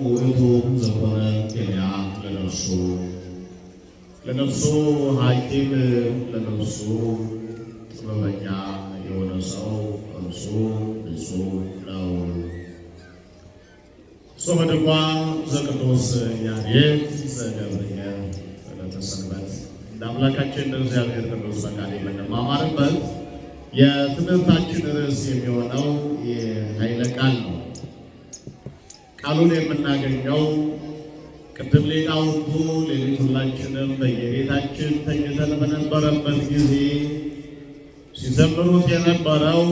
ውእቱም ዘኮነ ኬንያ ለነፍሱ ሐኪም ለነፍሱ ጥበበኛ የሆነ ሰው እርሱ ንጹሕ ነው። ጾመ ድጓ ዘቅዱስ ያሬድ ዘገብርኤል ዕለተ ሰንበት እንደ አምላካችን እንደ እግዚአብሔር ቅዱስ ፈቃድ የምንማማርበት የትምህርታችን ርዕስ የሚሆነው የኃይለ ቃል ነው። ቃሉን የምናገኘው ቅድም ሊቃውንቱ ሌሊት ሁላችንም በየቤታችን ተኝተን በነበረበት ጊዜ ሲዘምሩት የነበረው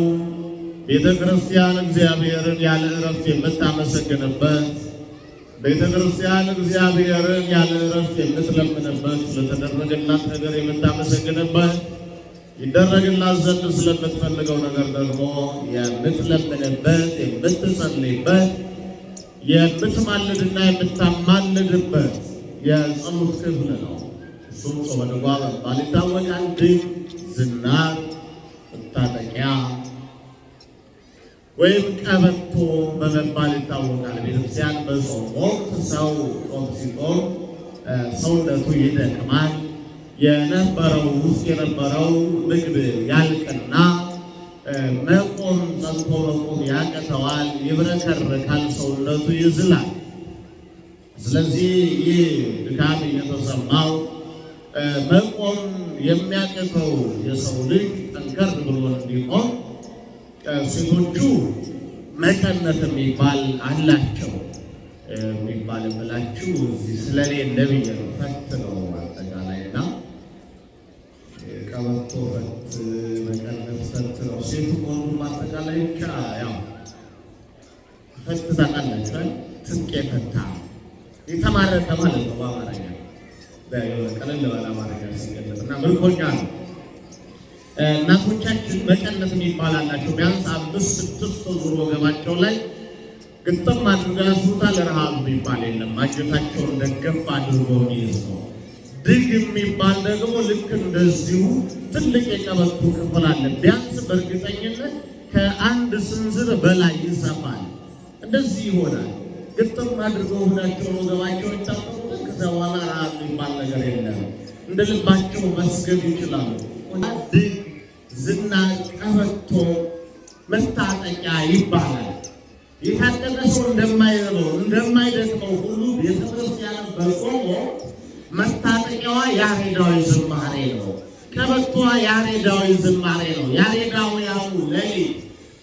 ቤተ ክርስቲያን እግዚአብሔርን ያለ እረፍት የምታመሰግንበት፣ ቤተ ክርስቲያን እግዚአብሔርን ያለ እረፍት የምትለምንበት፣ ስለተደረገላት ነገር የምታመሰግንበት፣ ይደረግላት ዘንድ ስለምትፈልገው ነገር ደግሞ የምትለምንበት፣ የምትጸልይበት፣ የምትማልድና የምታማልድበት የጸሎት ክፍል ነው። እሱም ጾመ ድጓ በመባል ይታወቃል። ድግ፣ ዝናር፣ መታጠቂያ ወይም ቀበቶ በመባል ይታወቃል። ቤተክርስቲያን በጾም ወቅት ሰው ጾም ሲጾም ሰውነቱ ይደክማል። የነበረው ውስጥ የነበረው ምግብ ያልቅና መቆም ጸንቶ መቆም ያቅተዋል፣ ይብረከረካል፣ ሰውነቱ ይዝላል። ስለዚህ ይህ ድካም እየተሰማው መቆም የሚያቅተው የሰው ልጅ ጠንከር ብሎ እንዲቆም ሴቶቹ መቀነት የሚባል አላቸው። የሚባል ብላችሁ እዚህ ስለሌለ ብዬ ነው። ፈት ነው አጠቃላይና ቀበቶ ፈት፣ መቀነት ፈት ነው። ሴቱ ወንዱ አጠቃላይ ብቻ ያው ፈት ታውቃላችሁ። ትጥቅ የፈታ የተማረከ ማለት ነው በአማርኛ ቀለል ባለ አማርኛ ሲገለጽና ምርኮኛ ነው። እናቶቻችን መቀነት የሚባል አላቸው። ቢያንስ 5-6 ዙር ወገባቸው ላይ ግጥም አድርጋ ያስሩታል። ረሃብ የሚባል የለም። አንጀታቸውን ደገፍ አድርጎ የሚይዝ ነው። ድግ የሚባል ደግሞ ልክ እንደዚሁ ትልቅ የቀበቶ ክፍል አለ። ቢያንስ በእርግጠኝነት ከ1 ስንዝር በላይ ይሰፋል። እንደዚህ ይሆናል። ግጥም አድርገው ሁላቸውን ወገባቸውን ይታጠቁታል። ከዛ በኋላ ረሃብ የሚባል ነገር የለም። እንደ ልባቸው መስገድ ይችላሉ። ድግ፣ ዝናር፣ ቀበቶ፣ መታጠቂያ ይባላል። የታጠቀ ሰው እንደማይረበው እንደማይደክመው ሁሉ ቤተክርስቲያን በጾም መታጠቂያዋ ያሬዳዊ ዝማሬ ነው። ቀበቶዋ ያሬዳዊ ዝማሬ ነው። ያሬዳውያኑ ሌሊት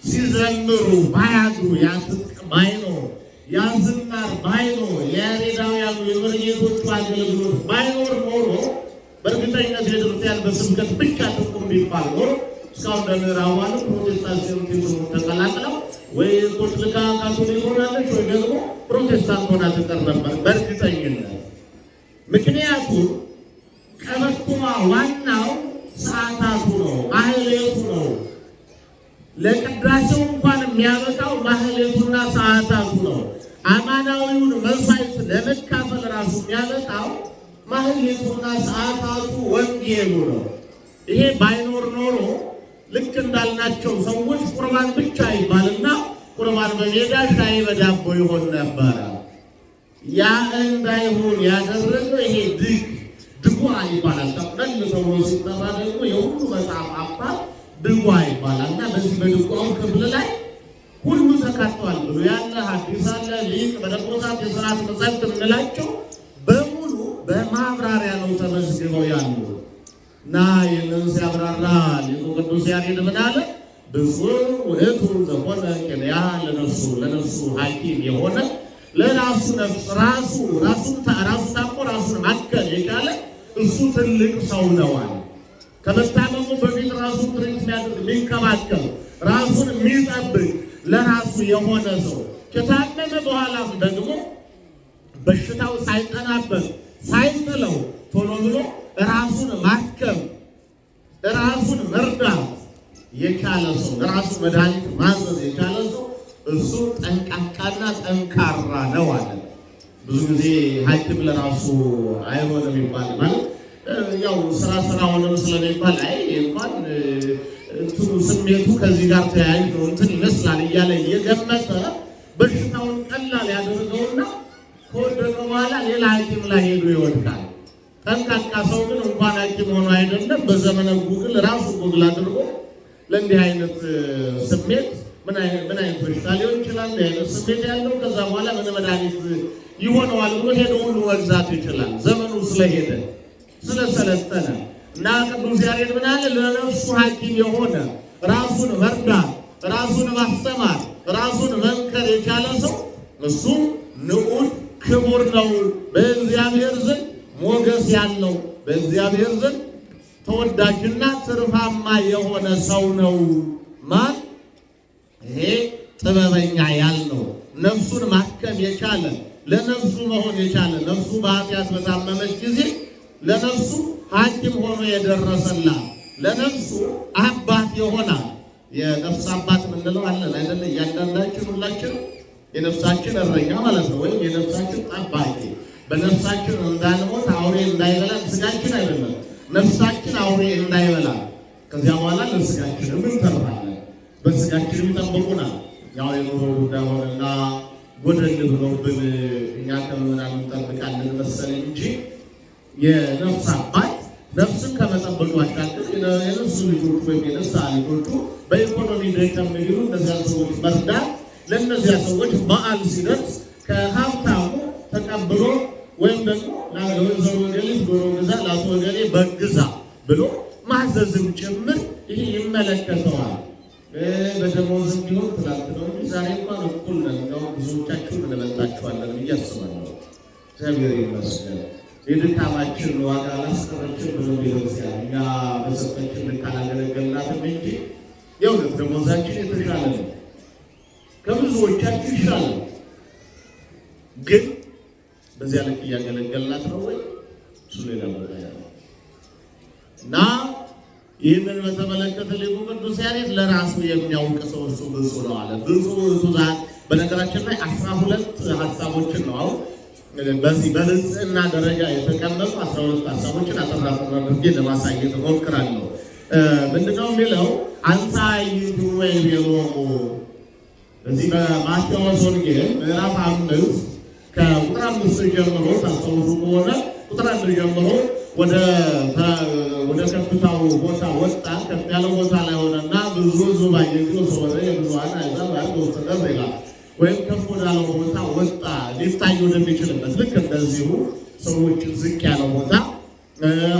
ሲዘምሩ ባያድሩ ያትጥቅ ባይኖር ያዝናር ባይኖር የያሬዳውያኑ የመርጌቶቹ አገልግሎት ባይኖር ኖሮ በእርግጠኝነት ቤተክርስቲያን በስብከት ብቻ ጥቁም ቢባል ኖሮ እስካሁን በምዕራባውያኑ ፕሮቴስታንት ተቀላቅለው ወይ ኮትልካ ካቶሊክ ሆናለች ወይ ደግሞ ፕሮቴስታንት ሆና ትቀር ነበር በእርግጠኝነት። ምክንያቱም ቀበቶዋ ዋናው ሰዓታቱ ነው፣ ማህሌቱ ነው። ለቅዳሴው እንኳን የሚያበቃው ማህሌቱና ሰዓታቱ ነው። አማናዊውን መስዋዕት ለመካፈል ራሱ የሚያበቃው ማህሌቱና ሰዓታቱ ወንጌሉ ነው። ይሄ ባይኖር ኖሮ ልክ እንዳልናቸው ሰዎች ቁርባን ብቻ ይባልና ቁርባን በሜዳ ሻይ በዳቦ ይሆን ነበረ። ያ እንዳይሆን ያደረገው ይሄ ድጓ ይባላል። ጠቅለል ተብሎ ሲጠራ ደግሞ የሁሉ መጽሐፍ አባት ድጓ ይባላል እና በዚህ በድጓው ክፍል ላይ ሁሉ ተካተዋል ብሎ ያለ ሐዲስ አለ፣ ሊቅ፣ መነኮሳት፣ የሥርዓት መጻሕፍት የምንላቸው በሙሉ በማብራሪያ ነው ተመዝግበው ያሉ እና ይህንን ሲያብራራ ሊቁ ቅዱስ ያሬድ ምን አለ? ብፁዕ ውእቱ ዘኮነ ኬንያ ለነፍሱ ሐኪም የሆነ ለራሱ ነፍስ ራሱን ታሞ ራሱን ማከል የቻለ እሱ ትልቅ ሰው ነዋል። ከመታመሙ በፊት ራሱን ትሪት የሚያደርግ የሚንከባከብ ራሱን የሚጠብቅ ለራሱ የሆነ ሰው ከታመመ በኋላም ደግሞ በሽታው ሳይጠናበት ሳይጥለው ቶሎ ብሎ ራሱን ማከም ራሱን መርዳት የቻለ ሰው ራሱ መድኃኒት ማዘዝ የቻለ ሰው እሱ ጠንቃቃና ጠንካራ ነው አለ። ብዙ ጊዜ ሐኪም ለራሱ አይሆንም ይባል ማለት ያው ስራ ሆነም ስለሚባል አይ እንኳን እንትኑ ስሜቱ ከዚህ ጋር ተያይዞ እንትን ይመስላል እያለ እየገመተ በሽታውን ቀላል ያደርገውና ከወደቀ በኋላ ሌላ ሐኪም ላይ ሄዶ ይወድቃል። ጠንቃቃ ሰው ግን እንኳን ሐኪም ሆኖ አይደለም በዘመነ ጉግል ራሱ ጉግል አድርጎ ለእንዲህ አይነት ስሜት ምን አይነት በሽታ ሊሆን ይችላል አይነት ስሜት ያለው ከዛ በኋላ ምን መድኃኒት ይሆነዋል ብሎ ሄዶ ሁሉ መግዛት ይችላል። ዘመኑ ስለሄደ ስለሰለጠነ እና ቅዱስ ያሬድ ምን አለ? ለነፍሱ ሐኪም የሆነ ራሱን መርዳት ራሱን ማስተማር ራሱን መምከር የቻለ ሰው እሱ ንዑድ ክቡር ነው፣ በእግዚአብሔር ዘንድ ሞገስ ያለው፣ በእግዚአብሔር ዘንድ ተወዳጅና ትርፋማ የሆነ ሰው ነው። ማን? ይሄ ጥበበኛ ያልነው ነፍሱን ማከም የቻለ ለነፍሱ መሆን የቻለ ነፍሱ በኃጢአት በታመመች ጊዜ ለነፍሱ ሐኪም ሆኖ የደረሰላት ለነፍሱ አባት ይሆናል። የነፍስ አባት ምንለው አለን አይደለ? እያንዳንዳችን ሁላችን የነፍሳችን እረኛ ማለት ነው፣ ወይም የነፍሳችን ጠባቂ። በነፍሳችን እንዳንሞት አውሬ እንዳይበላን ስጋችን አይደለም ነፍሳችን አውሬ እንዳይበላ ከዚያ በኋላ ለስጋችንም እንተርፋለን፣ በስጋችንም ይጠብቁናል። ያው የኑሮ ጉዳይ ሆነና ጎደል ብለውብን እኛ ከምናምን እንጠብቃለን መሰል እንጂ የነፍስ አባት ነፍስን ከመጠበቅ ባሻገር የነፍሱ ልጆች ወይም የነፍስ ልጆቹ በኢኮኖሚ ደከም የሚሉ እነዚያ ሰዎች መርዳት፣ ለእነዚያ ሰዎች በዓል ሲደርስ ከሀብታሙ ተቀብሎ ወይም ደግሞ ለወይዘሮ ወገሌ ዶሮ ግዛ ለአቶ ወገሌ በግ ግዛ ብሎ ማዘዝም ጭምር ይህ ይመለከተዋል። በደሞዝም ቢሆን ትላንት ነው እንጂ ዛሬ እንኳን እኩል ነን። ነው ብዙዎቻችሁ እንበልጣችኋለን ብዬ አስባለሁ። እግዚአብሔር ይመስገን። የድካማችን ዋጋ አላስቀረችን ብሎ ቤተክርስቲያን እኛ በሰጠችን ልክ አላገለገልናትም እንጂ የእውነት ደሞዛችን የተሻለ ነው፣ ከብዙዎቻችን ይሻላል። ግን በዚያ ልክ እያገለገልናት ነው ወይ? እሱ ሌላ ጉዳይ ነው እና ይህንን በተመለከተ ሊቁ ቅዱስ ያሬድ ለራሱ የሚያውቅ ሰው እሱ ብፁዕ ነው አለ። ብፁዕ ዛት በነገራችን ላይ 12 ሀሳቦችን ነው አሁን በዚህ በንጽህና ደረጃ የተቀመጡ 12 ሀሳቦችን አጠራጥራ አድርጌ ለማሳየት እሞክራለሁ። ምንድነው የሚለው? አንሳይቱ ወይ ቢሮሙ በዚህ በማቴዎስ ወንጌል ምዕራፍ 5 ከቁጥር 5 ጀምሮ ታስታውሱ ከሆነ ቁጥር 1 ጀምሮ ወደ ከፍታው ቦታ ወጣ። ከፍ ያለው ቦታ ላይ ሆነና ብዙ ሕዝብ ባየ ጊዜ ሰወረ የብዙኃን አሕዛብ ወሰደ ይላል። ወይም ከፍ ወዳለው ቦታ ወጣ ሊታይ ወደሚችልበት ልክ እንደዚሁ ሰዎች ዝቅ ያለው ቦታ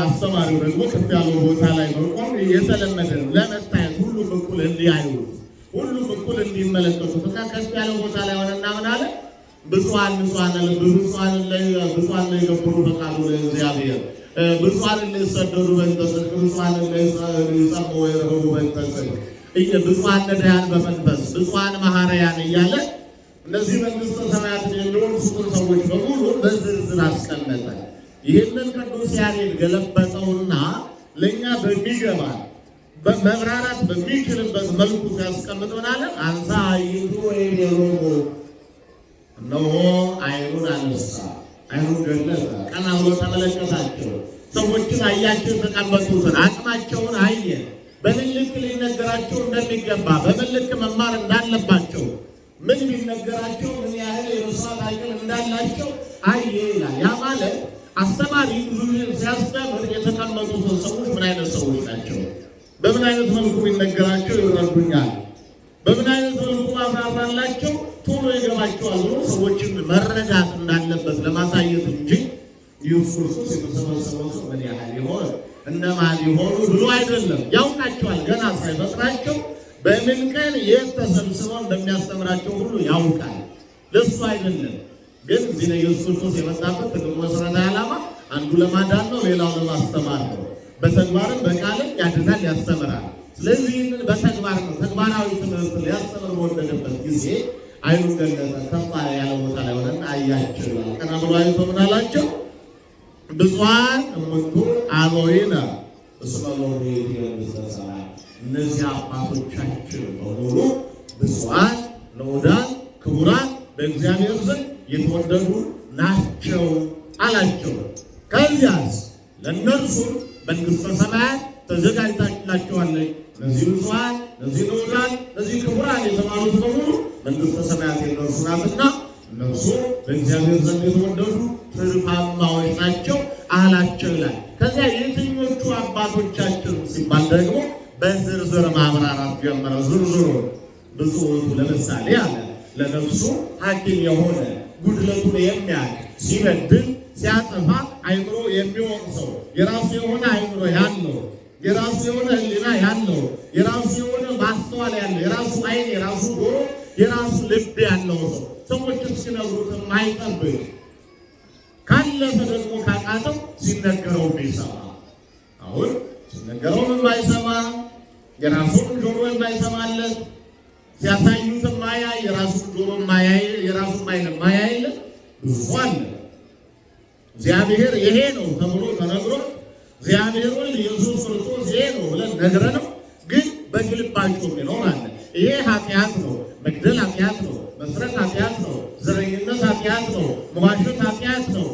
አስተማሪው ደግሞ ከፍ ያለው ቦታ ላይ መቆም የተለመደ ነው። ለመታየት ሁሉም እኩል እንዲያዩት ሁሉም እኩል እንዲመለከቱትና ከፍ ያለው ቦታ ላይ ሆነና ምን አለ? ብፁዓን ለይገብሩ ፈቃዱ ለእግዚአብሔር ብፁዓን ለይሰደዱ በእንተ ጽድቅ ብፁዓን ለይጸምዑ ወይረህቡ በእንተ ጽድቅ ብፁዓን ነዳያን በመንፈስ ብፁዓን መሐረያን እያለ እነዚህ መንግሥተ ሰማያትን የሚወርሱትን ሰዎች በሙሉ በዝርዝር አስቀመጠ። ይህንን ቅዱስ ያሬድ ገለበጠውና ለእኛ በሚገባ መብራራት በሚችልበት መልኩ ሲያስቀምጠን አለ። አንሳ አይቱ ወይም የሮሞ እነሆ አይኑን አነሳ፣ አይኑን ገለጠ፣ ቀና ብሎ ተመለከታቸው። ሰዎችን አያቸው፣ የተቀመጡትን አቅማቸውን አየ። በምን ልክ ሊነገራቸው እንደሚገባ በምን ልክ መማር እንዳለባቸው ምን ቢነገራቸው ምን ያህል የመስዋዕት አቅም እንዳላቸው አየ ይላል። ያ ማለት አስተማሪ ብዙ ሲያስተምር የተቀመጡትን ሰዎች ምን አይነት ሰዎች ናቸው፣ በምን አይነት መልኩ ቢነገራቸው ይረዱኛል፣ በምን አይነት መልኩ ማብራራላቸው ቶሎ ይገባቸዋል ብሎ ሰዎችን መረዳት እንዳለበት ለማሳየት እንጂ ኢየሱስ ክርስቶስ የተሰበሰበው ሰው ምን ያህል ይሆን እነማን ይሆኑ ብሎ አይደለም። ያውቃቸዋል። ገና ሳይፈጥራቸው በምን ቀን የት ተሰብስበው እንደሚያስተምራቸው ሁሉ ያውቃል። ለሱ አይደለም ግን እዚህ ነው ኢየሱስ ክርስቶስ የመጣበት ትልቁ መሰረታዊ ዓላማ አንዱ ለማዳን ነው፣ ሌላው ለማስተማር ነው። በተግባርም በቃልም ያድናል፣ ያስተምራል። ስለዚህ ይህንን በተግባር ነው ተግባራዊ ትምህርት ሊያስተምር በወደደበት ጊዜ አይኑን ገለጠ፣ ከፍ ያለ ቦታ ላይ ሆነና አያቸው። ቀና ብሎ አይቶ ምን አላቸው? ብፁዓን እሙንቱ አበዊነ እስመ ሎሙ መንግሥተ ሰማያት። እነዚህ አባቶቻችን በሙሉ ብፁዓን ንዑዳን ክቡራን በእግዚአብሔር ዘንድ የተወደዱ ናቸው አላቸው። ከዚያስ ለእነርሱ መንግሥተ ሰማያት ተዘጋጅታላቸዋለች። እነዚህ ብፁዓን፣ እነዚህ ንዑዳን፣ እነዚህ ክቡራን የተባሉት በሙሉ መንግሥተ ሰማያት የነርሱ ናትና እነርሱ በእግዚአብሔር ዘንድ የተወደዱ ትርፋማዎች ናቸው አላቸው ይላል። ከዚያ የትኞቹ አባቶቻችን ሲባል ደግሞ በዝርዝር ማብራራት ጀመረ። ዝርዝሩ ብፁዕ ለምሳሌ አለ ለነፍሱ ሐኪም የሆነ ጉድለቱን የሚያውቅ ሲበድል ሲያጠፋ አይምሮ የሚወቅሰው የራሱ የሆነ አይምሮ ያለው የራሱ የሆነ ሕሊና ያለው የራሱ የሆነ ማስተዋል ያለው የራሱ ዓይን የራሱ ጆሮ የራሱ ልብ ያለው ሰው ሰዎችን ሲነግሩት የማይጠብቅ ካለፈ ደግሞ ካቃተው ሲነገረው የሚሰማ አሁን ሲነገረው የማይሰማ የራሱን ጆሮ የማይሰማለት ሲያሳዩት የማያይ የራሱን ጆሮ የማያይ የራሱን ዓይን የማያይለት ብዙ አለ። እግዚአብሔር ይሄ ነው ተብሎ ተነግሮ እግዚአብሔር ወልድ ኢየሱስ ክርስቶስ ይሄ ነው ብለን ነግረነው ግን በግልባቸው የሚኖር አለ። ይሄ ኃጢአት ነው፣ መግደል ኃጢአት ነው፣ መስረቅ ኃጢአት ነው፣ ዘረኝነት ኃጢአት ነው፣ መዋሸት ኃጢአት ነው።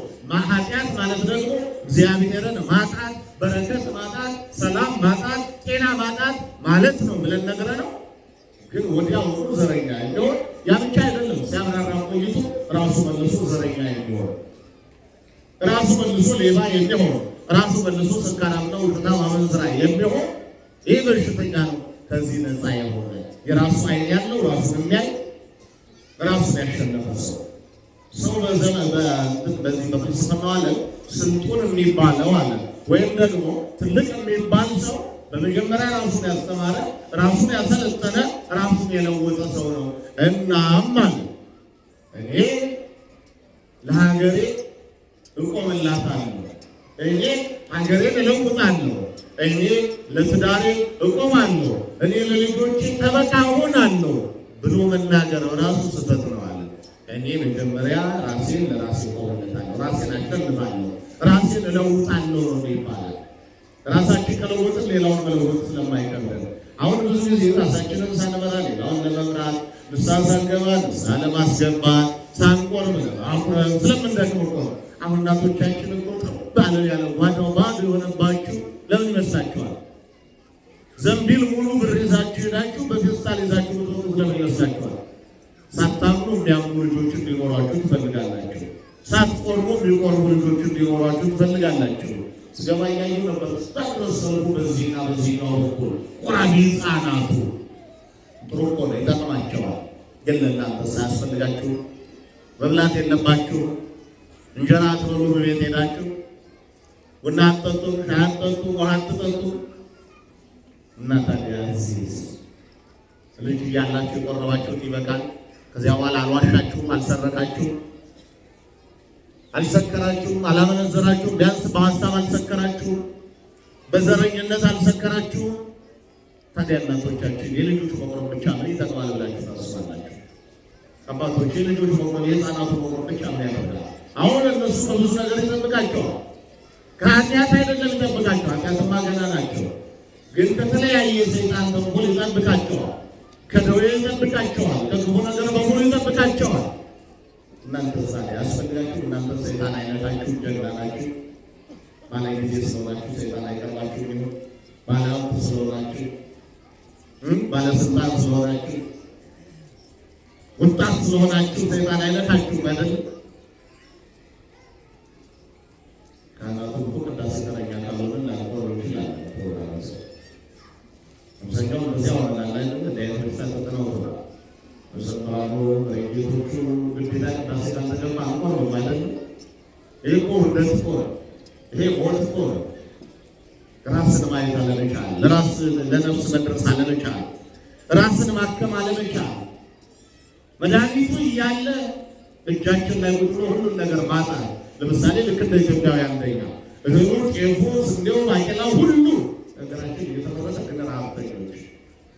ኃጢአት ማለት ደግሞ እግዚአብሔርን ማጣት፣ በረከት ማጣት፣ ሰላም ማጣት፣ ጤና ማጣት ማለት ነው ብለን ነግረነው ግን ወዲያውኑ ዘረኛ የሚሆን ያ ብቻ አይደለም። ሲያብራራ ቆይቶ ራሱ መልሶ ዘረኛ የሚሆን ራሱ መልሶ ሌባ የሚሆን ራሱ መልሶ ሰካራምና ውድና ማመንዝራ የሚሆን ይህ በሽተኛ ነው። ከዚህ ነፃ የሆነ የራሱ ዓይን ያለው ራሱን የሚያይ ራሱን ያሸነፈ ሰው በዘመን በዚህ በፍልስፍናው ዓለም ስልጡን የሚባለው አለ ወይም ደግሞ ትልቅ የሚባል ሰው በመጀመሪያ ራሱን ያስተማረ ራሱን ያሰለጠነ ራሱን የለወጠ ሰው ነው። እናም አለ እኔ ለሀገሬ እቆምላታለሁ፣ እኔ ሀገሬን እለውጣለሁ፣ እኔ ለትዳሬ እቆማለሁ፣ እኔ ለልጆቼ ጠበቃ እሆናለሁ ብሎ መናገር ራሱ ስህተት ነው አለ። እኔ መጀመሪያ ራሴን ለራሴ እቆምለታለሁ፣ ራሴን አሸንፋለሁ፣ ራሴን እለውጣለሁ ነው ይባላል። ራሳችን ከለወጥን ሌላውን መለወጥ ስለማይከብድ አሁን ብዙ ጊዜ ራሳችንን ሳንመራ ሌላውን ለመምራት ንስሐ ሳንገባ ንስሐ ለማስገባት ሳንቆርብ አኩረን ስለምንደክም እኮ አሁን እናቶቻችን እኮ ባለ ያለ ዋናው ባዶ የሆነባችሁ ለምን ይመስላችኋል? ዘንቢል ሙሉ ብር ይዛችሁ ሄዳችሁ በፌስታል ይዛችሁ ብትወጡት ለምን ይመስላችኋል? ሳታምኑ የሚያምኑ ልጆች እንዲኖሯችሁ ትፈልጋላችሁ። ሳትቆርቡ የሚቆርቡ ልጆች እንዲኖሯችሁ ትፈልጋላችሁ። ስገባ እያዩ ነበር ስታደረሰሩ በዚህና በዚህኛው በኩል ቆራቢ ሕፃናቱ ጥሩ እኮ ነው፣ ይጠቅማቸዋል። ግን ለእናንተ ሳያስፈልጋችሁ መብላት የለባችሁ። እንጀራ አትበሉ፣ በቤት ሄዳችሁ ቡና አትጠጡ፣ ሻይ አትጠጡ፣ ውሃ አትጠጡ። እና ታዲያ ልጅ እያላችሁ የቆረባችሁት ይበቃል። ከዚያ በኋላ አልዋሻችሁም፣ አልሰረቃችሁም፣ አልሰከራችሁም፣ አላመነዘራችሁም፣ ቢያንስ በሀሳብ አልሰከራችሁም፣ በዘረኝነት አልሰከራችሁም። ታዲያ እናቶቻችን የልጆቹ መቆረብ ብቻ ምን ይጠቅማል ብላችሁ ታስባላችሁ? አባቶች የልጆቹ መቆረብ የሕፃናቱ መቆረብ ብቻ ምን ያደርጋል? አሁን እነሱ በብዙ ነገር ይጠብቃቸዋል። ከኃጢአት አይደለም ይጠብቃቸዋል፣ ኃጢአትማ ገና ናቸው። ግን ከተለያየ ሰይጣን ተንኮል ይጠብቃቸዋል፣ ከደዌ ይጠብቃቸዋል፣ ከክፉ ነገር በሙሉ ይጠብቃቸዋል። እናንተ ዛሬ ያስፈልጋችሁ። እናንተ ሰይጣን አይነታችሁ ጀግና ናችሁ። ባለ ጊዜ ስለሆናችሁ ሰይጣን አይቀርባችሁ ይሁን፣ ባለ ሀብት ስለሆናችሁ፣ ባለስልጣን ስለሆናችሁ፣ ወጣት ስለሆናችሁ ሰይጣን አይነታችሁ አይደል? ካናቱ ቅዳሴ ተረኛ ካልሆነ ላቆር ይችላል። አብዛኛው በዚያ ወረዳ ላይ ለቤተክርስቲያን ተጠናውቷል። በሰማሩ በጌቶቹ ግዴታ ቅዳሴ ካልተገባ አንቆር ማለት ነው። ይሄ እኮ ውርደት እኮ ነው። ይሄ ሞት እኮ ነው። ራስን ማየት አለመቻል፣ ለነፍስ መድረስ አለመቻል፣ ራስን ማከም አለመቻል፣ መድኃኒቱ እያለ እጃችን ላይ ቁጥሮ ሁሉን ነገር ማጣት። ለምሳሌ ልክ እንደ ኢትዮጵያውያን አንደኛ እህሉ፣ ጤፉ፣ ስንዴው፣ ባቄላው ሁሉ ነገራችን እየተመረተ ግን ረሀብተኞች፣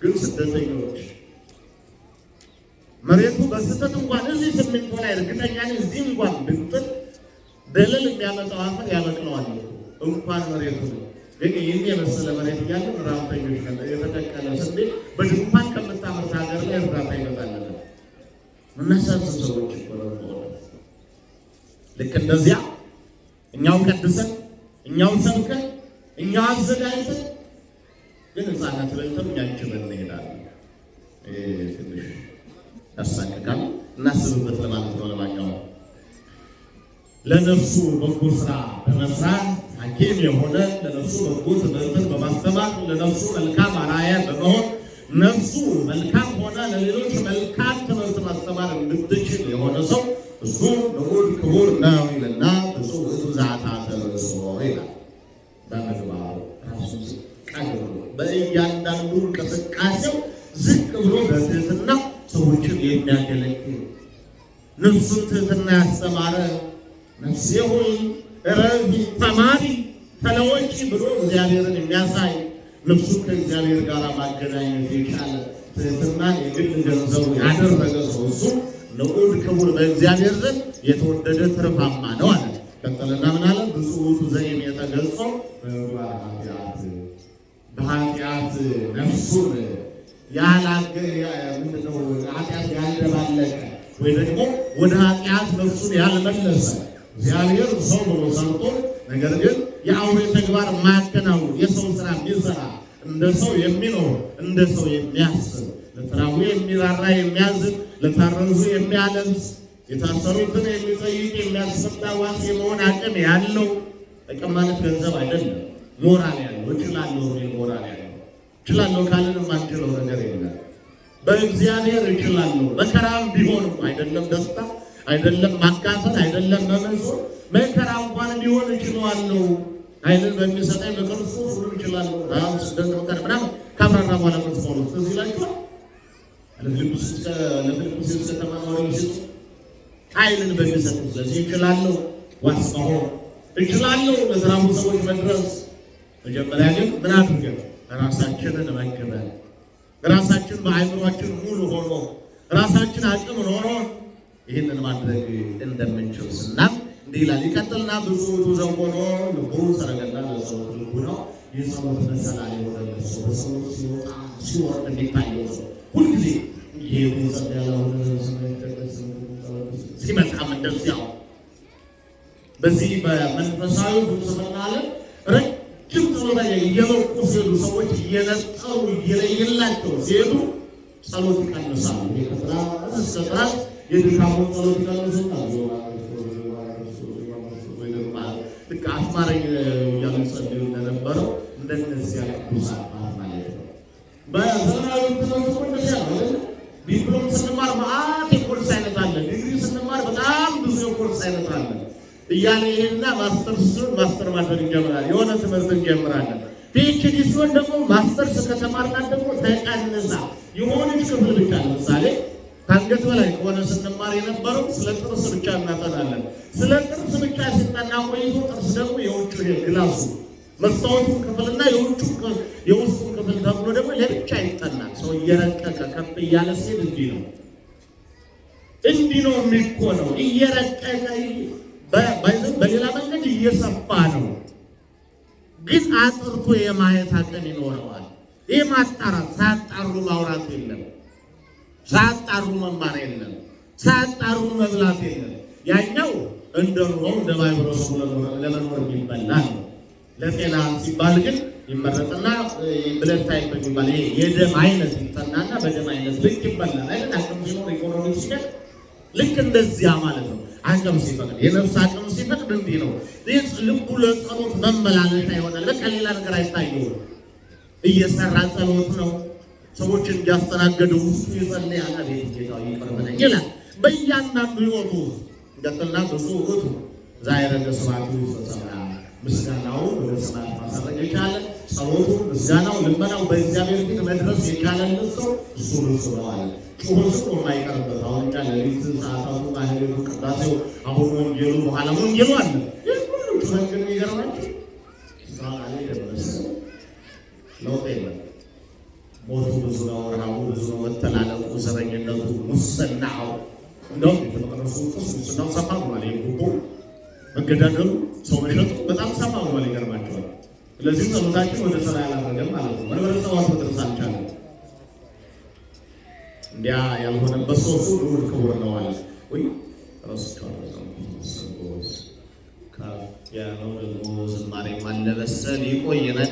ግን ስደተኞች መሬቱ በስህተት እንኳን እዚህ ሲሚንቶ ላይ እርግጠኛ ነኝ እዚህ እንኳን ብንጥል ደለል የሚያመጣው አፈር ያበቅለዋል እንኳን መሬቱ ነው። ግን ይህን የመሰለ መሬት እያለ ረሀብተኞች የተቀቀለ ስንዴ በድንኳን ከምታመርት ሀገር ላይ እርዳታ ይመጣለን። ምናሳዝን ሰዎች ይቆረጡ። ልክ እንደዚያ እኛው ቀድሰን እኛው ሰብከን እኛው አዘጋጅተን ግን ሕፃናት በልተው እኛችን እንሄዳለን። ትንሽ ያሳቅቃል። እናስብበት ለማለት ነው። ለማንኛውም ለነፍሱ በጎ ስራ በመስራት ሐኪም የሆነ ለነፍሱ በጎ ትምህርትን በማስተማር ለነፍሱ መልካም አርአያ በመሆን ነፍሱ መልካም ሆና ለሌሎች መልካም ትምህርት ማስተማር እንድትችል የሆነ ሰው እሱ ንዑድ ክቡር ነው ይልና ብፁዕ ውእቱ ዘአታተ ርእሶ ይላል። በምግባሩ ራሱን ዝቅ አድርጎ በእያንዳንዱ እንቅስቃሴው ዝቅ ብሎ በትህትና ሰዎችን የሚያገለግል ነፍሱን ትህትና ያስተማረ ነፍሴ ሆይ እረፊ፣ ተማሪ፣ ተለወጪ ብሎ እግዚአብሔርን የሚያሳይ ነፍሱን ከእግዚአብሔር ጋር ማገናኘት የቻለ ትህትናን የግል ገንዘቡ ያደረገ ሰው እሱ ንዑድ ክቡር በእግዚአብሔር ዘንድ የተወደደ ትርፋማ ነው አለ። ቀጠልና ምን አለ? ብፁዕ ውእቱ ዘኢሜተገጾ በምግባረ ኃጢአት፣ በኃጢአት ነፍሱን ምንድነው ኃጢአት ያልደባለቀ ወይ ደግሞ ወደ ኃጢአት ነፍሱን ያልመለሰ እግዚአብሔር ሰው ብሎ ሰርቶ ነገር ግን የአውሬ ተግባር ማከናወን የሰው ስራ የሚሰራ እንደ ሰው የሚኖር እንደ ሰው የሚያስብ ለተራቡ የሚራራ የሚያዝን ለታረዙ የሚያለብስ የታሰሩትን የሚጠይቅ የሚያስፈታ ዋስ የመሆን አቅም ያለው አቅም ማለት ገንዘብ አይደለም። ሞራል ያለው እችላለሁ ሞራል ያለው እችላለሁ ካለን የማንችለው ነገር የለም። በእግዚአብሔር እችላለሁ መከራም ቢሆን አይደለም ደስታ አይደለም ማካፈል አይደለም መመጽወት መከራ እንኳን ቢሆን እችላለሁ ኃይልን በሚሰጠኝ በክርስቶስ ሁሉ እችላለሁ። ራስ ደንተር ምናምን ካብራራ በኋላ ክርስቶስ ስለዚህ ይላችኋል ለፊልጵስዩስ ከተማ ነዋሪዎች ኃይልን በሚሰጥ ስለዚህ እችላለሁ ዋስባሁ እችላለሁ ለተራቡ ሰዎች መድረስ። መጀመሪያ ግን ምን አድርገን ራሳችንን መግበን ራሳችን በአይምሯችን ሙሉ ሆኖ ራሳችን አቅም ኖሮ ይህንን ማድረግ እንደምንችል ስናም እንዲህ ይላል። ይቀጥልና ብፁዕ ውእቱ ዘኮኖ ልቡ ሰረገላ ለጸሎት ልቡ ነው የጸሎት መሰላል የሆነ ሰው በጸሎት ሲወጣ ሲወርድ እንዲታየው ሰው ሁልጊዜ ይሄ ጸሎት ሲመጣም እንደዚያው በዚህ በመንፈሳዊ ፍልስፍና ዓለም ረጅም ጸሎት እየበቁ ሲሄዱ ሰዎች እየነጠሩ እየለየላቸው ሲሄዱ ጸሎት ይቀንሳሉ። ይከፍራል የድካሙን ጸሎት ይቀንሱና ልክ አስማረኝ እያሉ ጸልዩ እንደነበረው እንደነዚያ ቅዱስ አባት ማለት ነው። በዘመናዊ ትምህርት እንደዚያ ነው። ዲፕሎም ስንማር መዓት የኮርስ አይነት አለ። ዲግሪ ስንማር በጣም ብዙ የኮርስ አይነት አለ እያለ ይሄንና ማስተር ማድረግ እንጀምራለን። የሆነ ትምህርት እንጀምራለን። ፒኤችዲ ሲሆን ደግሞ ማስተርስ ከተማርናት ደግሞ ተቀንሳ የሆነች ክፍል ብቻ ለምሳሌ ከአንገት በላይ ከሆነ ስንማር የነበረው ስለ ጥርስ ብቻ እናጠናለን። ስለ ጥርስ ብቻ ሲጠና ቆይቶ ጥርስ ደግሞ የውጭ ግላሱ መስታወቱን ክፍልና የውስጡን ክፍል ተብሎ ደግሞ ለብቻ ይጠናል። ሰው እየረቀቀ ከፍ እያለ ሲሄድ እንዲህ ነው የሚኮነው። እየረቀቀ በሌላ መንገድ እየሰፋ ነው። ግን አጥርቶ የማየት አቅም ይኖረዋል። ይህ ማጣራት ሳያጣሩ ማውራት የለም። ሳያጣሩ መማር የለም። ሳያጣሩ መብላት የለም። ያኛው እንደ ኑሮው እንደ ማህበረሰቡ ለመኖር ይበላል። ለጤና ሲባል ግን ይመረጥና ብለድ ታይፕ የሚባል የደም አይነት ይጠናና በደም አይነት ልክ ይበላል አይደል? አቅም ሲኖር ኢኮኖሚ ሲገጥ ልክ እንደዚያ ማለት ነው። አቅም ሲፈቅድ የነፍስ አቅም ሲፈቅድ እንዲህ ነው። ይህ ልቡ ለጸሎት መመላለሻ ይሆናል። በቃ ሌላ ነገር አይታየውም። እየሰራ ጸሎት ነው። ሰዎች እንዲያስተናገዱ ውስጡ ይጸልያል። አቤት ጌታው ይቅር በለኝ ይላል። በእያንዳንዱ ሕይወቱ እንደጥላ ብፁዕ ውእቱ ዘአዕረገ ስብሐቱ ወሰብሐ ምስጋናው ወደ ሰማያት ማሳረግ የቻለ ጸሎቱ፣ ምስጋናው፣ ልመናው በእግዚአብሔር ፊት መድረስ የቻለለት ሰው እሱ ርሱ ነው አለ። ጩኸቱ የማይቀርበት አሁን ሌሊት ሰዓታቱ ማህሌቱ ቅዳሴው አሁን ወንጌሉ በኋላ ወንጌሉ አለ። ይህ ሁሉ ጩኸት ግን የሚገርማችሁ ዛሬ ደረሰ ለውጥ የለም። ሞቱ ብዙ ነው፣ ረሃቡ ብዙ ነው፣ መተላለቁ፣ ዘረኝነቱ፣ ሙስናው እንደውም የተመቀረሱ ሙስናው ሰፋ ብሏል። ጉቦ መገዳደሉ፣ ሰው መሸጡ በጣም ሰፋ ብሏል። ይገርማቸዋል። ስለዚህ ጸሎታችን ወደ ስራ ያላረገም ማለት ነው። መንበረ ጸባዖት መድረስ አልቻለም። እንዲያ ያልሆነበት ሰው እሱ ልዑል ክቡር ነው አለ ወይ ረስቸዋለሁ። ያለው ደግሞ ዝማሬ ማለበሰ ሊቆየናል